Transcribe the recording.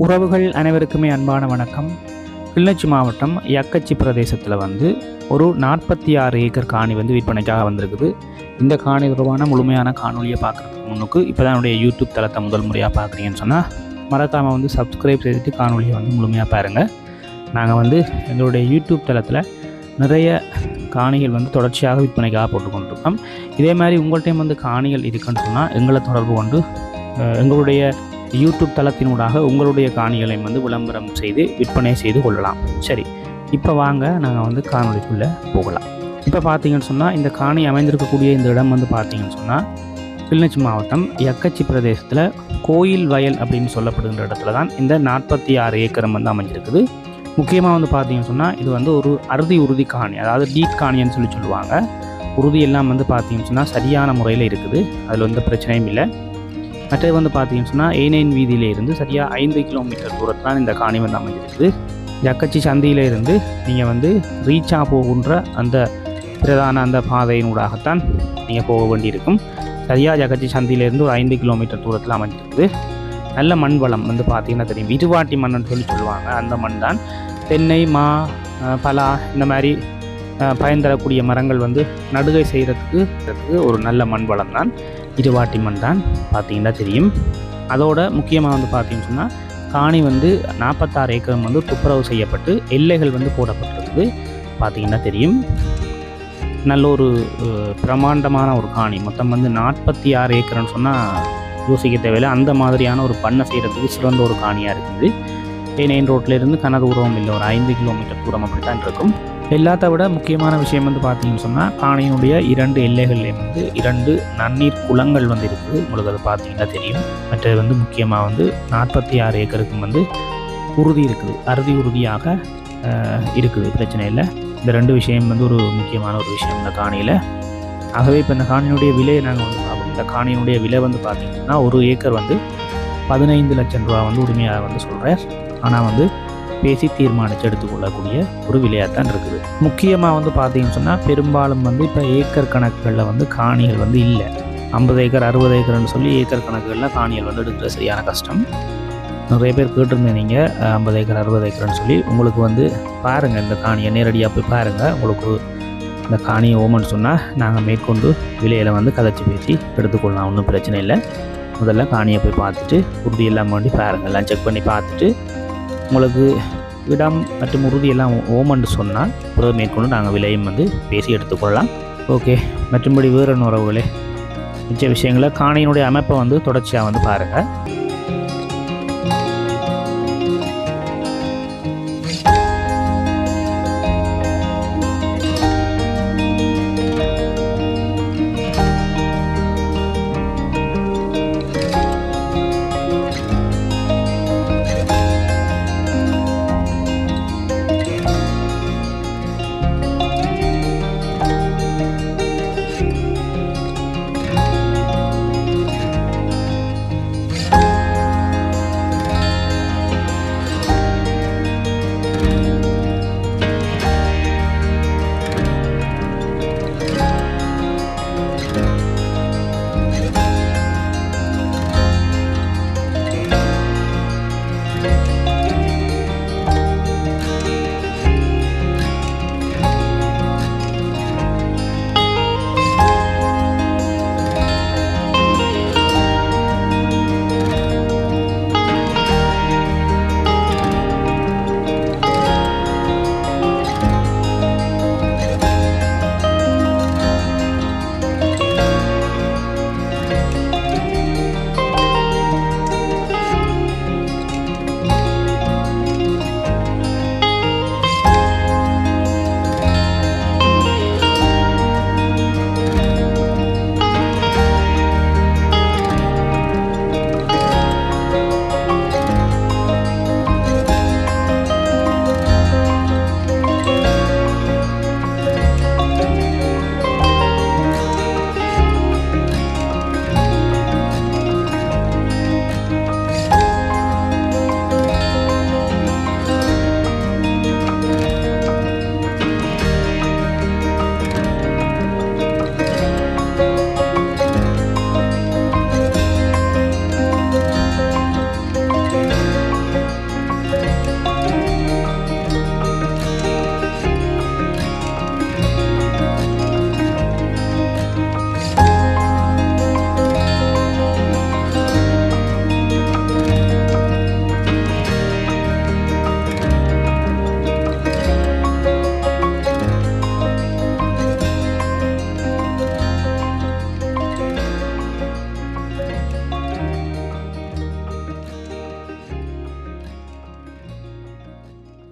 உறவுகள் அனைவருக்குமே அன்பான வணக்கம். கிளிநொச்சி மாவட்டம் யக்கச்சி பிரதேசத்தில் ஒரு 46 ஏக்கர் காணி விற்பனைக்காக வந்திருக்குது. இந்த காணி தொடர்பான முழுமையான காணொலியை பார்க்குறதுக்கு முன்னுக்கு இப்போ தான் என்னுடைய யூடியூப் தளத்தை முதல் முறையாக பார்க்குறீங்கன்னு சொன்னால் மறக்காமல் சப்ஸ்கிரைப் செய்துட்டு காணொலியை முழுமையாக பாருங்கள். நாங்கள் எங்களுடைய யூடியூப் தளத்தில் நிறைய காணிகள் தொடர்ச்சியாக விற்பனைக்காக போட்டுக்கொண்டிருக்கோம். இதே மாதிரி உங்கள்கிட்டையும் காணிகள் இருக்குன்னு சொன்னால் எங்களை தொடர்பு கொண்டு எங்களுடைய யூடியூப் தளத்தினூடாக உங்களுடைய காணிகளையும் விளம்பரம் செய்து விற்பனை செய்து கொள்ளலாம். சரி, இப்போ வாங்க நாங்கள் காணொலிக்குள்ளே போகலாம். இப்போ பார்த்தீங்கன்னு சொன்னால் இந்த காணி அமைந்திருக்கக்கூடிய இந்த இடம் பார்த்தீங்கன்னு சொன்னால் கிளிநொச்சி மாவட்டம் யக்கச்சி பிரதேசத்தில் கோயில் வயல் அப்படின்னு சொல்லப்படுகின்ற இடத்துல தான் இந்த 46 ஏக்கரம் அமைஞ்சிருக்குது. முக்கியமாக பார்த்தீங்கன்னு சொன்னால் இது ஒரு உறுதி காணி, அதாவது டீட் காணின்னு சொல்லுவாங்க. உறுதி எல்லாம் பார்த்தீங்கன்னு சொன்னால் சரியான முறையில் இருக்குது, அதில் எந்த பிரச்சனையும் இல்லை. மற்றது பார்த்தீங்கன்னு சொன்னால் A9 வீதியிலிருந்து சரியாக 5 கிலோமீட்டர் தூரத்தில் தான் இந்த காணி அமைஞ்சிருக்குது. யக்கச்சி சந்தியிலிருந்து நீங்கள் ரீச்சாக போகின்ற அந்த பிரதான அந்த பாதையினூடாகத்தான் நீங்கள் போக வேண்டியிருக்கும். சரியாக யக்கச்சி சந்தியிலிருந்து ஒரு 5 கிலோமீட்டர் தூரத்தில் அமைஞ்சிருக்குது. நல்ல மண் வளம் பார்த்தீங்கன்னா தெரியும், இருவாட்டி மண்ணுன்னு சொல்லுவாங்க. அந்த மண் தான் தென்னை, மா, பலா இந்த மாதிரி பயன் தரக்கூடிய மரங்கள் நடுகை செய்கிறதுக்கு ஒரு நல்ல மண் வளம் தான் இருவாட்டி மண் தான் பார்த்தீங்கன்னா தெரியும். அதோட முக்கியமாக பார்த்தீங்கன்னு சொன்னால் காணி 46 ஏக்கரம் துப்புரவு செய்யப்பட்டு எல்லைகள் போடப்பட்டிருக்குது பார்த்தீங்கன்னா தெரியும். நல்ல ஒரு பிரமாண்டமான ஒரு காணி. மொத்தம் 46 ஏக்கர்னு சொன்னால் யோசிக்க தேவையில்லை. அந்த மாதிரியான ஒரு பண்ணை செய்கிறதுக்கு சிறந்த ஒரு காணியாக இருக்குது. மெயின் ரோட்லேருந்து கன தூரம் இல்லை, ஒரு 5 கிலோமீட்டர் தூரம் அப்படி தான் இருக்கும். எல்லாத்த விட முக்கியமான விஷயம் பார்த்தீங்கன்னு சொன்னால் காணியினுடைய 2 எல்லைகள்லேயும் 2 நன்னீர் குளங்கள் இருக்குது. உங்களுக்கு அது பார்த்தீங்கன்னா தெரியும். மற்றது முக்கியமாக 46 ஏக்கருக்கும் உறுதி இருக்குது, உறுதியாக இருக்குது, பிரச்சனை இல்லை. இந்த 2 விஷயம் ஒரு முக்கியமான ஒரு விஷயம் இந்த காணியில். ஆகவே இப்போ இந்த காணியினுடைய விலையை நாங்கள் பார்ப்போம். இந்த காணியினுடைய விலை பார்த்தீங்கன்னா ஒரு ஏக்கர் 15 லட்சம் ரூபா உரிமையாக சொல்கிறேன். ஆனால் பேசி தீர்மானித்து எடுத்துக்கொள்ளக்கூடிய ஒரு விலையாகத்தான் இருக்குது. முக்கியமாக பார்த்தீங்கன்னு சொன்னால் பெரும்பாலும் இப்போ ஏக்கர் கணக்குகளில் காணிகள் இல்லை. 50 ஏக்கர் 60 ஏக்கர்னு சொல்லி ஏக்கர் கணக்குகளில் காணிகள் எடுக்கிற சரியான கஷ்டம். நிறைய பேர் கேட்டிருந்தேன் நீங்கள் 50 ஏக்கர் 60 ஏக்கர்னு சொல்லி. உங்களுக்கு பாருங்கள், இந்த காணியை நேரடியாக போய் பாருங்கள். உங்களுக்கு இந்த காணியை ஓமன்னு சொன்னால் நாங்கள் மேற்கொண்டு விலையில் கதைச்சி பேசி எடுத்துக்கொள்ளலாம், ஒன்றும் பிரச்சனை இல்லை. முதல்ல காணியை போய் பார்த்துட்டு உறுதியெல்லாம் வேண்டி பாருங்கள், எல்லாம் செக் பண்ணி பார்த்துட்டு உங்களுக்கு இடம் மற்றும் உறுதியெல்லாம் ஓமன்னு சொன்னால் பிறகு மேற்கொண்டு நாங்கள் விலையும் பேசி எடுத்துக்கொள்ளலாம். ஓகே, மற்றும்படி வேறு உறவுகளே மிச்ச விஷயங்களை காணியினுடைய அமைப்பை தொடர்ச்சியாக பாருங்கள்.